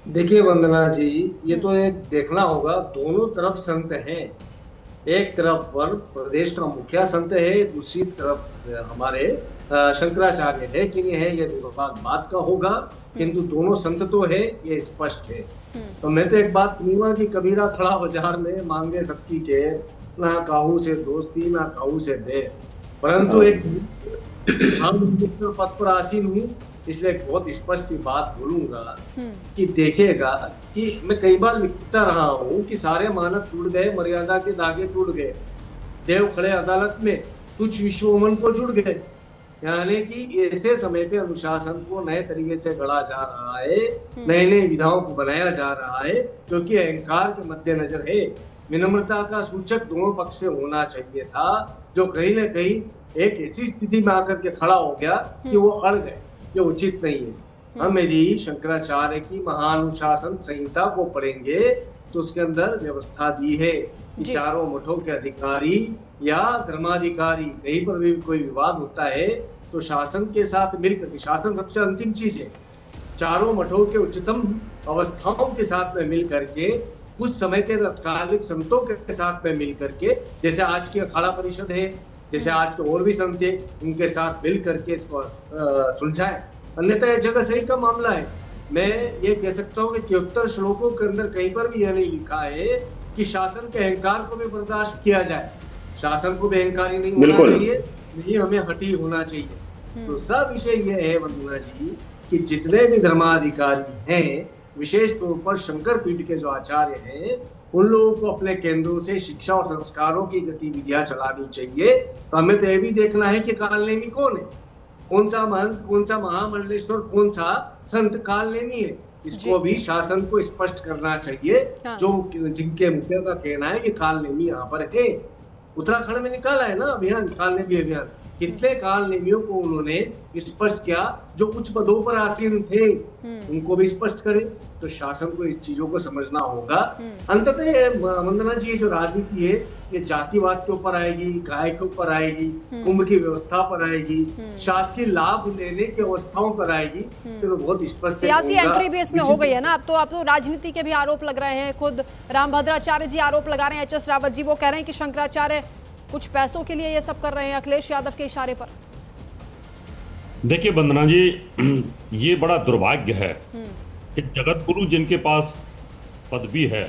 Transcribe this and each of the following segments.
देखिए वंदना जी, ये तो एक देखना होगा, दोनों तरफ संत हैं। एक तरफ पर प्रदेश का मुखिया संत है, दूसरी तरफ हमारे शंकराचार्य है कि नहीं है, ये विवाद बात का होगा। हम्म। किंतु दोनों संत तो है, ये स्पष्ट है। हम्म। तो मैं तो एक बात कहूंगा कि कबीरा खड़ा बाजार में मांगे सबकी के, ना काहू से दोस्ती ना काहू से बैर। परंतु एक हाँ। प्रधानमंत्री पद पर आसीन हूँ, इसलिए एक बहुत स्पष्ट सी बात बोलूंगा हम्म। कि देखिएगा कि मैं कई बार लिखता रहा हूं कि सारे मानक टूट गए, मर्यादा के धागे टूट गए, देव खड़े अदालत में, तुच्छ विश्वमन को जुड़ गए। यानी कि ऐसे समय पे अनुशासन को नए तरीके से गढ़ा जा रहा है, नए नए विधाओं को बनाया जा रहा है, क्योंकि अहंकार के मद्देनजर है। विनम्रता का सूचक दोनों पक्ष से होना चाहिए था, जो कहीं ना कहीं एक ऐसी स्थिति में आकर के खड़ा हो गया कि वो अड़ गए। ये उचित नहीं है। हम यदि शंकराचार्य की महानुशासन संहिता को पढ़ेंगे तो उसके अंदर व्यवस्था दी है कि जी। चारों मठों के अधिकारी या धर्माधिकारी, कहीं पर भी कोई विवाद होता है तो शासन के साथ मिलकर, शासन सबसे अंतिम चीज है, चारों मठों के उच्चतम अवस्थाओं के साथ में मिल करके, उस समय के तत्कालिक संतों के साथ में मिल करके, जैसे आज की अखाड़ा परिषद है, जैसे आज के और भी संत है, उनके साथ मिल करके इसको सुलझाए। अन्यथा यह जगह सही का मामला है। मैं ये कह सकता हूँ कि 73 श्लोकों के अंदर कहीं पर भी यह नहीं लिखा है कि शासन के अहंकार को भी बर्दाश्त किया जाए। शासन को भी अहंकारी नहीं होना चाहिए, नहीं हमें हठी होना चाहिए। तो सब विषय यह है वंदना जी कि जितने भी धर्माधिकारी हैं, विशेष तौर पर शंकर पीठ के जो आचार्य हैं, उन लोगों को अपने केंद्रों से शिक्षा और संस्कारों की गतिविधियां चलानी चाहिए। तो हमें तो यह भी देखना है कि कालनेमी कौन है, कौन सा महंत, कौन सा महामंडलेश्वर, कौन सा संत कालनेमी है। इसको भी शासन को स्पष्ट करना चाहिए। हाँ। जो जिनके मुखिया का कहना है कि कालनेमी यहाँ पर है, उत्तराखंड में निकाला है ना अभियान, कालनेमी अभियान। कितने कालनेमियों को उन्होंने स्पष्ट किया, जो उच्च पदों पर आसीन थे उनको भी स्पष्ट करे। तो शासन को इस चीजों को समझना होगा। अंततः वंदना जी, जो राजनीति है ये जातिवाद के ऊपर आएगी, गाय के ऊपर आएगी, कुंभ की व्यवस्था पर आएगी, शासकीय लाभ लेने की अवस्थाओं पर आएगी। तो बहुत स्पष्ट सियासी एंट्री भी इसमें हो गई है ना। अब तो राजनीति के भी आरोप लग रहे हैं। खुद रामभद्राचार्य जी आरोप लगा रहे हैं, एच एस रावत जी, वो कह रहे हैं कि शंकराचार्य कुछ पैसों के लिए ये सब कर रहे हैं, अखिलेश यादव के इशारे पर। देखिए वंदना जी, ये बड़ा दुर्भाग्य है कि जगत गुरु जिनके पास पदवी है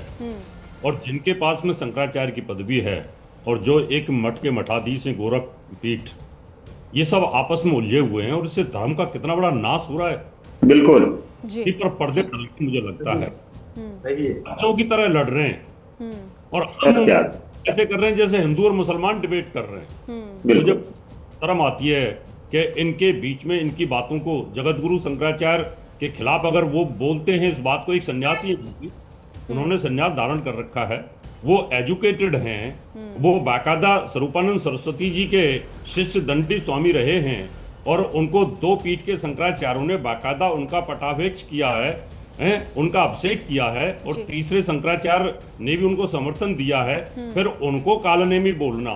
और जिनके पास में शंकराचार्य की पदवी है, और जो एक मठ के मठाधीश हैं गोरख पीठ, ये सब आपस में उलझे हुए हैं और इससे धर्म का कितना बड़ा नाश हो रहा है। बिल्कुल इसी पर पर्दे डाल के मुझे लगता है बच्चों की तरह लड़ रहे हैं, और हम ऐसे कर रहे हैं जैसे हिंदू और मुसलमान डिबेट कर रहे हैं। मुझे शर्म आती है कि इनके बीच में इनकी बातों को, जगत गुरु शंकराचार्य के खिलाफ अगर वो बोलते हैं इस बात को, एक सन्यासी, उन्होंने सन्यास धारण कर रखा है, वो एजुकेटेड हैं, वो बाकायदा स्वरूपानंद सरस्वती जी के शिष्य दंडी स्वामी रहे हैं, और उनको दो पीठ के शंकराचार्यों ने बाकायदा उनका पटाभिष किया है, उनका अभिषेक किया है, और तीसरे शंकराचार्य ने भी उनको समर्थन दिया है। फिर उनको कालनेमी बोलना,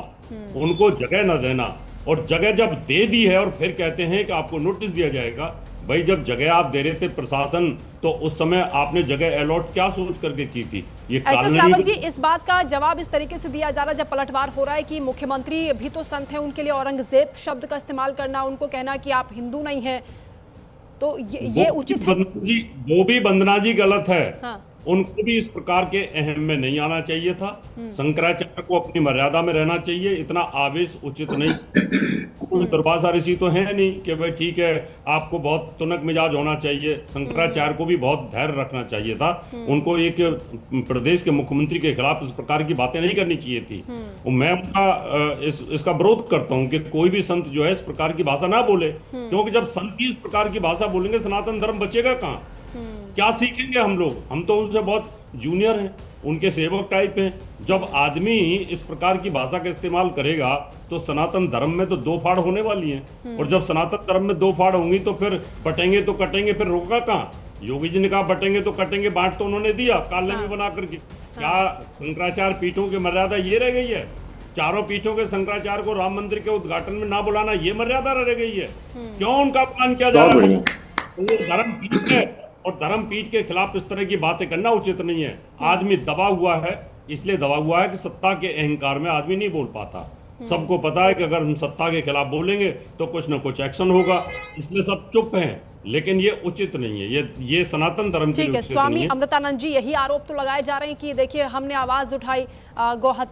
उनको जगह न देना, और जगह जब दे दी है और फिर कहते हैं कि आपको नोटिस दिया जाएगा। भाई, जब जगह आप दे रहे थे प्रशासन, तो उस समय आपने जगह अलॉट क्या सोच करके की थी? ये रावत जी, इस बात का जवाब इस तरीके से दिया जा रहा है जब पलटवार हो रहा है कि मुख्यमंत्री भी तो संत हैं, उनके लिए औरंगजेब शब्द का इस्तेमाल करना, उनको कहना कि आप हिंदू नहीं हैं, तो ये उचित है? वो भी वंदना जी गलत है। हाँ। उनको भी इस प्रकार के अहम में नहीं आना चाहिए था। शंकराचार्य को अपनी मर्यादा में रहना चाहिए, इतना आवेश उचित नहीं। दुर्वासा ऋषि तो है नहीं कि भाई ठीक है आपको बहुत तुनक मिजाज होना चाहिए। शंकराचार्य को भी बहुत धैर्य रखना चाहिए था। उनको एक प्रदेश के मुख्यमंत्री के खिलाफ इस प्रकार की बातें नहीं करनी चाहिए थी। और मैं उनका इसका विरोध करता हूँ कि कोई भी संत जो है इस प्रकार की भाषा ना बोले, क्योंकि जब संत इस प्रकार की भाषा बोलेंगे सनातन धर्म बचेगा कहाँ? क्या सीखेंगे हम लोग? हम तो उनसे बहुत जूनियर हैं, उनके सेवक टाइप हैं। जब आदमी इस प्रकार की भाषा का इस्तेमाल करेगा तो सनातन धर्म में तो दो फाड़ होने वाली हैं, और जब सनातन धर्म में दो फाड़ होंगी तो फिर बटेंगे तो कटेंगे, फिर रोका कहाँ? योगी जी ने कहा बटेंगे तो कटेंगे, बांट तो उन्होंने दिया कालनेमी बना करके। क्या शंकराचार्य पीठों की मर्यादा ये रह गई है? चारों पीठों के शंकराचार्य को राम मंदिर के उद्घाटन में ना बुलाना, ये मर्यादा रह गई है? क्यों उनका अपमान किया जा रहा है? वो धर्म पीठ है, और धर्म पीठ के खिलाफ इस तरह की बातें करना उचित नहीं है। आदमी दबा हुआ है, इसलिए दबा हुआ है कि सत्ता के अहंकार में आदमी नहीं बोल पाता। सबको पता है कि अगर हम सत्ता के खिलाफ बोलेंगे तो कुछ ना कुछ एक्शन होगा, इसलिए सब चुप हैं। लेकिन ये उचित नहीं है, ये सनातन धर्म के लिए ठीक है। उचित नहीं स्वामी है। अमृतानंद जी, यही आरोप तो लगाए जा रहे हैं कि देखिए हमने आवाज उठाई, गौ हत्या